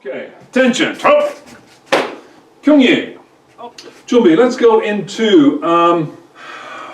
Okay, attention, top. Kyungyi. Jumbi, let's go into,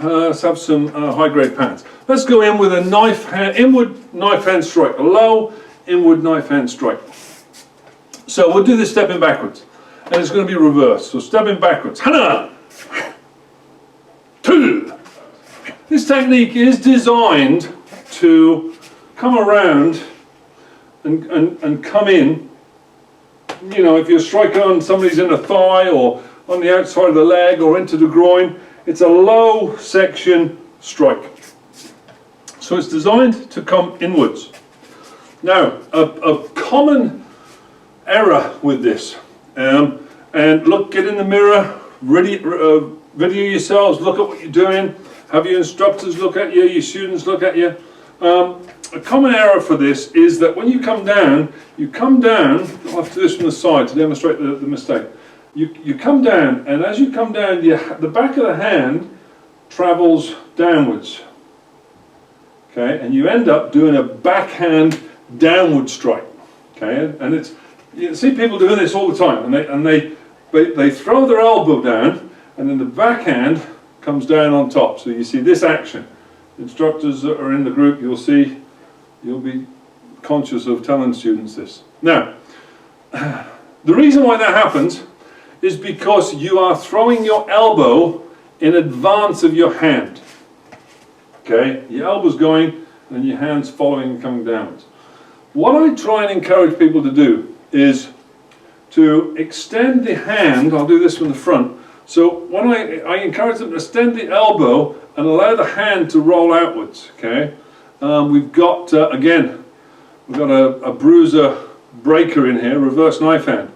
let's have some high-grade pants. Let's go in with a knife hand, inward knife hand strike, a low inward knife hand strike. So we'll do this stepping backwards, and it's going to be reversed. So stepping backwards, hana, two. This technique is designed to come around and come in. You know, if you're striking on somebody's inner thigh or on the outside of the leg or into the groin, it's a low section strike. So it's designed to come inwards. Now, a common error with this, and look, get in the mirror, video yourselves, look at what you're doing, have your instructors look at you, your students look at you. A common error for this is that when you come down, I'll have to do this from the side to demonstrate the mistake. You come down, and as you come down, the back of the hand travels downwards. Okay, and you end up doing a backhand downward strike. Okay, and it's, you see people doing this all the time, and they throw their elbow down, and then the backhand comes down on top. So you see this action. Instructors that are in the group, you'll be conscious of telling students this. Now, the reason why that happens is because you are throwing your elbow in advance of your hand. Okay, your elbow's going and your hand's following and coming downwards. What I try and encourage people to do is to extend the hand. I'll do this from the front. So when I encourage them to extend the elbow and allow the hand to roll outwards. Okay, we've got again, we've got a bruiser breaker in here, reverse knife hand.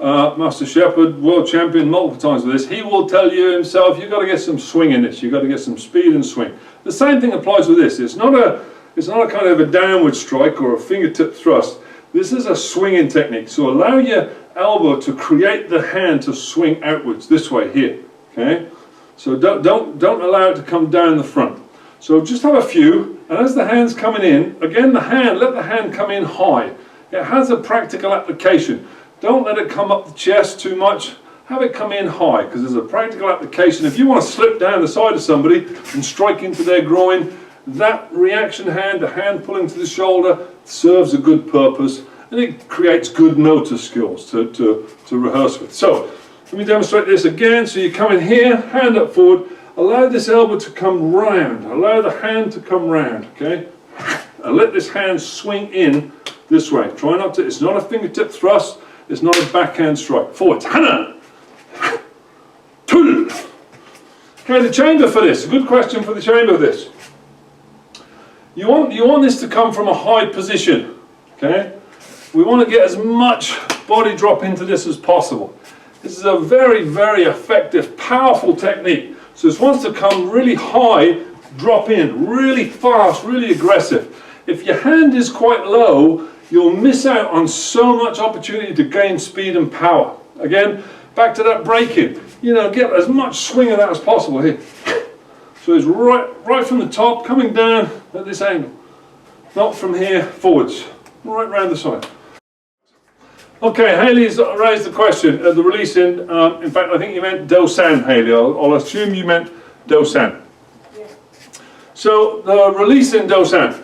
Master Shepherd, world champion multiple times with this. He will tell you himself, you've got to get some swing in this. You've got to get some speed and swing. The same thing applies with this. It's not a kind of a downward strike or a fingertip thrust. This is a swinging technique. So allow your elbow to create the hand to swing outwards this way here. Okay. So don't allow it to come down the front. So just have a few, and as the hand's coming in, again let the hand come in high. It has a practical application. Don't let it come up the chest too much. Have it come in high, because there's a practical application. If you want to slip down the side of somebody and strike into their groin, that reaction hand, the hand pulling to the shoulder, serves a good purpose, and it creates good motor skills to rehearse with. So let me demonstrate this again. So you come in here, hand up forward, allow this elbow to come round, allow the hand to come round, okay? And let this hand swing in this way. Try not to, it's not a fingertip thrust, it's not a backhand strike. Forwards, hana, two. Okay, the chamber for this, a good question for the chamber of this. You want this to come from a high position, okay? We want to get as much body drop into this as possible. This is a very, very effective, powerful technique. So this wants to come really high, drop in, really fast, really aggressive. If your hand is quite low, you'll miss out on so much opportunity to gain speed and power. Again, back to that break-in. You know, get as much swing of that as possible here. So it's right from the top, coming down at this angle. Not from here, forwards. Right round the side. Okay, Haley's raised the question, the release in fact, I think you meant Do-san, Haley. I'll assume you meant Do-san. Yeah. So, the release in Do-san.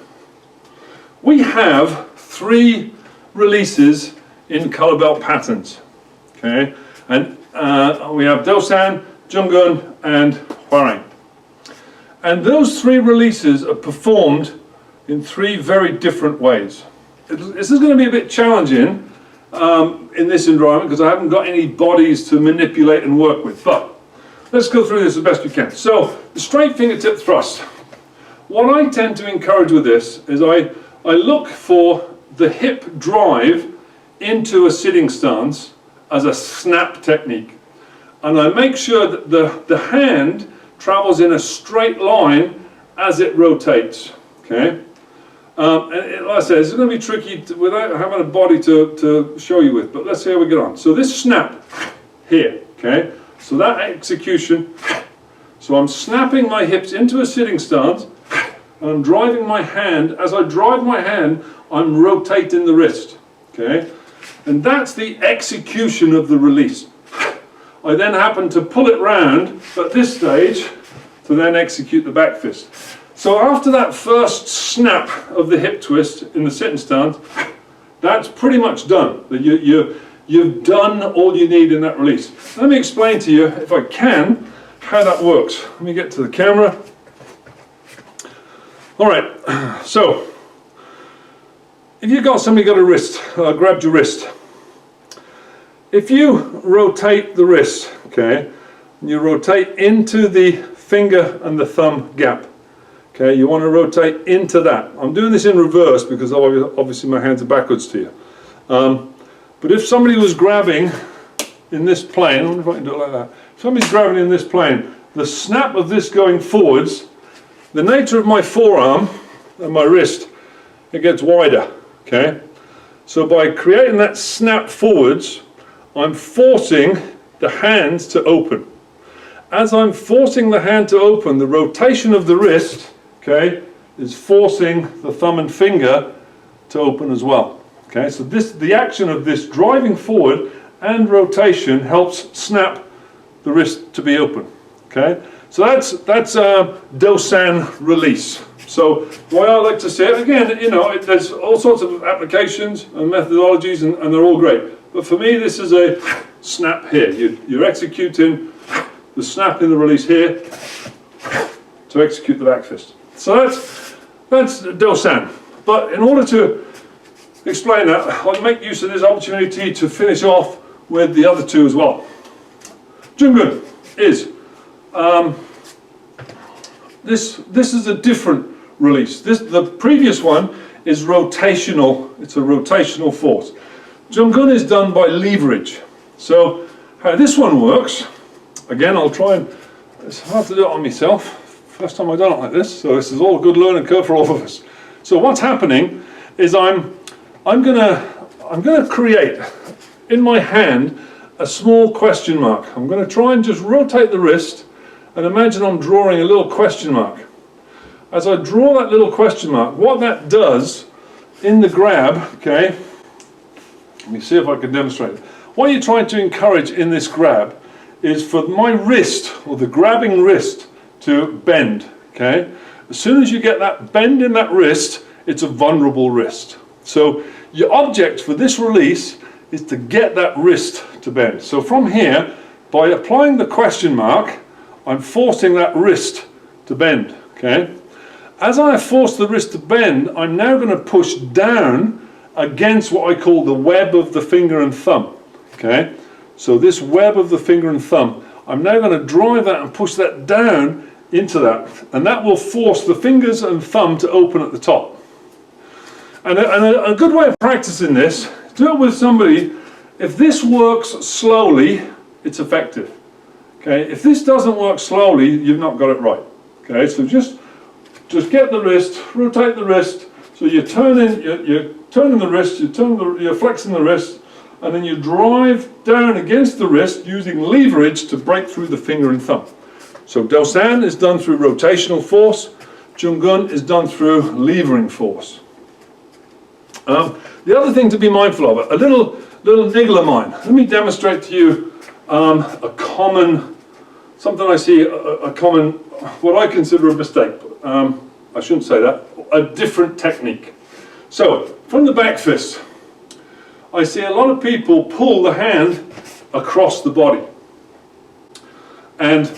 We have 3 releases in color belt patterns. Okay, and we have Do-san, Jung-gun, and Hwarang. And those 3 releases are performed in 3 very different ways. This is going to be a bit challenging in this environment because I haven't got any bodies to manipulate and work with, but let's go through this as best we can. So the straight fingertip thrust. What I tend to encourage with this is I look for the hip drive into a sitting stance as a snap technique, and I make sure that the hand travels in a straight line as it rotates. Okay. And like I said, this is going to be tricky without having a body to show you with, but let's see how we get on. So this snap here, okay? So that execution, so I'm snapping my hips into a sitting stance, and I'm driving my hand. As I drive my hand, I'm rotating the wrist, okay? And that's the execution of the release. I then happen to pull it round at this stage to then execute the back fist. So after that first snap of the hip twist in the sitting stance, that's pretty much done. You've done all you need in that release. Let me explain to you, if I can, how that works. Let me get to the camera. All right, so if you've got somebody got a wrist, grabbed your wrist. If you rotate the wrist, okay, and you rotate into the finger and the thumb gap, okay, you want to rotate into that. I'm doing this in reverse because obviously my hands are backwards to you. But if somebody was grabbing in this plane, I wonder if I can do it like that. If somebody's grabbing in this plane, the snap of this going forwards, the nature of my forearm and my wrist, it gets wider, okay? So by creating that snap forwards, I'm forcing the hands to open. As I'm forcing the hand to open, the rotation of the wrist, okay, is forcing the thumb and finger to open as well. Okay, so the action of this driving forward and rotation helps snap the wrist to be open. Okay, so that's Do-san release. So the way I like to say it, again, you know, there's all sorts of applications and methodologies, and they're all great. But for me, this is a snap here. You're executing the snap in the release here to execute the back fist. So that's Do-san. But in order to explain that, I'll make use of this opportunity to finish off with the other two as well. Jungun is this is a different release. The previous one is rotational. It's a rotational force. Jungun is done by leverage. So how this one works, again, I'll try and, it's hard to do it on myself. First time I've done it like this, so this is all a good learning curve for all of us. So what's happening is I'm gonna create in my hand a small question mark. I'm going to try and just rotate the wrist and imagine I'm drawing a little question mark. As I draw that little question mark, what that does in the grab, okay, let me see if I can demonstrate it. What you're trying to encourage in this grab is for my wrist, or the grabbing wrist, to bend, okay? As soon as you get that bend in that wrist, it's a vulnerable wrist. So your object for this release is to get that wrist to bend. So from here, by applying the question mark, I'm forcing that wrist to bend, okay? As I force the wrist to bend, I'm now going to push down against what I call the web of the finger and thumb, okay? So this web of the finger and thumb, I'm now going to drive that and push that down into that, and that will force the fingers and thumb to open at the top. And a good way of practicing this, do it with somebody. If this works slowly, it's effective. Okay, if this doesn't work slowly, you've not got it right. Okay, so just get the wrist, rotate the wrist. So you're turning the wrist, you're flexing the wrist, and then you drive down against the wrist using leverage to break through the finger and thumb. So Do-san is done through rotational force. Jungun is done through levering force. The other thing to be mindful of, a little niggle of mine. Let me demonstrate to you a common, something I see, a common, what I consider a mistake. I shouldn't say that, a different technique. So, from the back fist, I see a lot of people pull the hand across the body. And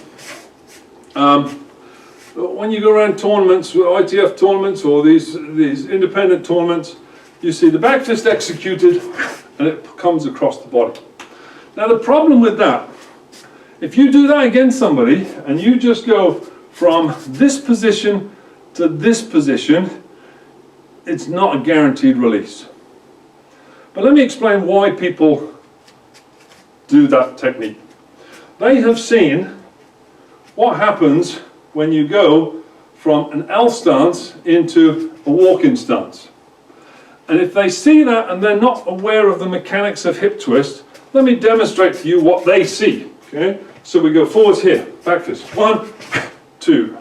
when you go around tournaments, ITF tournaments, or these independent tournaments, you see the back fist executed and it comes across the body. Now the problem with that, if you do that against somebody and you just go from this position to this position, it's not a guaranteed release. But let me explain why people do that technique. They have seen what happens when you go from an L stance into a walk-in stance. And if they see that and they're not aware of the mechanics of hip twist, let me demonstrate to you what they see. Okay? So we go forwards here, back fist. 1, 2,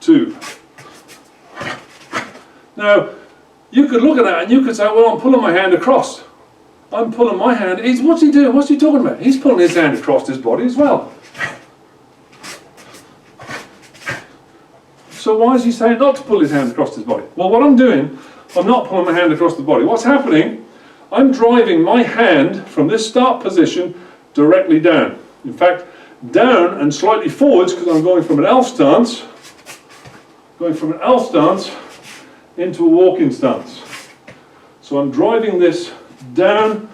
2. Now, you could look at that and you could say, well, I'm pulling my hand across. I'm pulling my hand. What's he doing? What's he talking about? He's pulling his hand across his body as well. So why is he saying not to pull his hand across his body? Well, what I'm doing, I'm not pulling my hand across the body. What's happening? I'm driving my hand from this start position directly down. In fact, down and slightly forwards, because I'm going from an L stance, into a walking stance. So I'm driving this down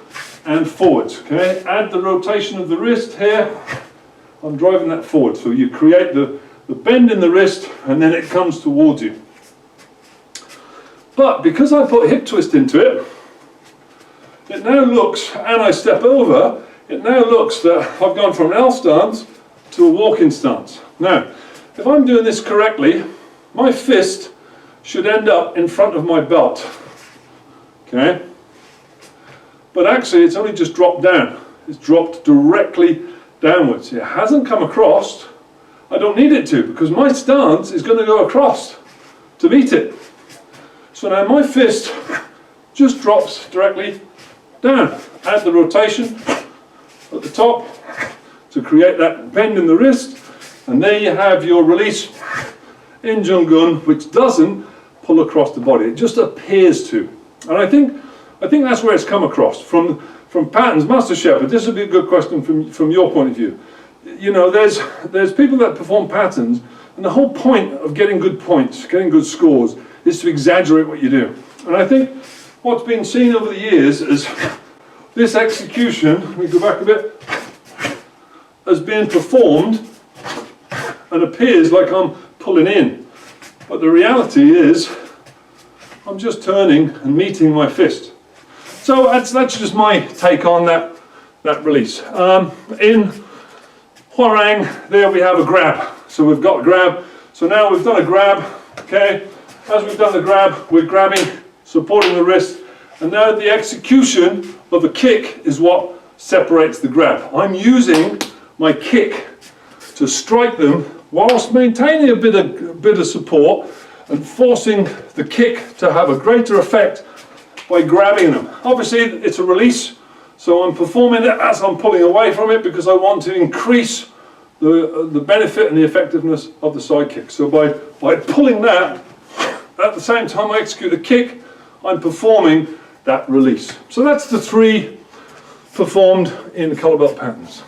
and forwards, okay? Add the rotation of the wrist here, I'm driving that forward. So you create the bend in the wrist and then it comes towards you. But because I put a hip twist into it, it now looks, and I step over, it now looks that I've gone from an L stance to a walking stance. Now, if I'm doing this correctly, my fist should end up in front of my belt, okay? But actually it's only just dropped down. It's dropped directly downwards. It hasn't come across. I don't need it to, because my stance is going to go across to meet it. So now my fist just drops directly down. Add the rotation at the top to create that bend in the wrist, and there you have your release in Jung-gun, which doesn't pull across the body. It just appears to. And I think that's where it's come across from patterns. Master Shepherd, this would be a good question from your point of view. You know, there's people that perform patterns, and the whole point of getting good points, getting good scores, is to exaggerate what you do. And I think what's been seen over the years is this execution, let me go back a bit, has been performed and appears like I'm pulling in. But the reality is, I'm just turning and meeting my fist. So that's just my take on that release. In Hwarang, there we have a grab. So we've got a grab. So now we've done a grab, okay? As we've done the grab, we're grabbing, supporting the wrist, and now the execution of a kick is what separates the grab. I'm using my kick to strike them whilst maintaining a bit of support and forcing the kick to have a greater effect by grabbing them. Obviously it's a release, so I'm performing it as I'm pulling away from it because I want to increase the benefit and the effectiveness of the side kick. So by pulling that, at the same time I execute a kick, I'm performing that release. So that's the three performed in the collar belt patterns.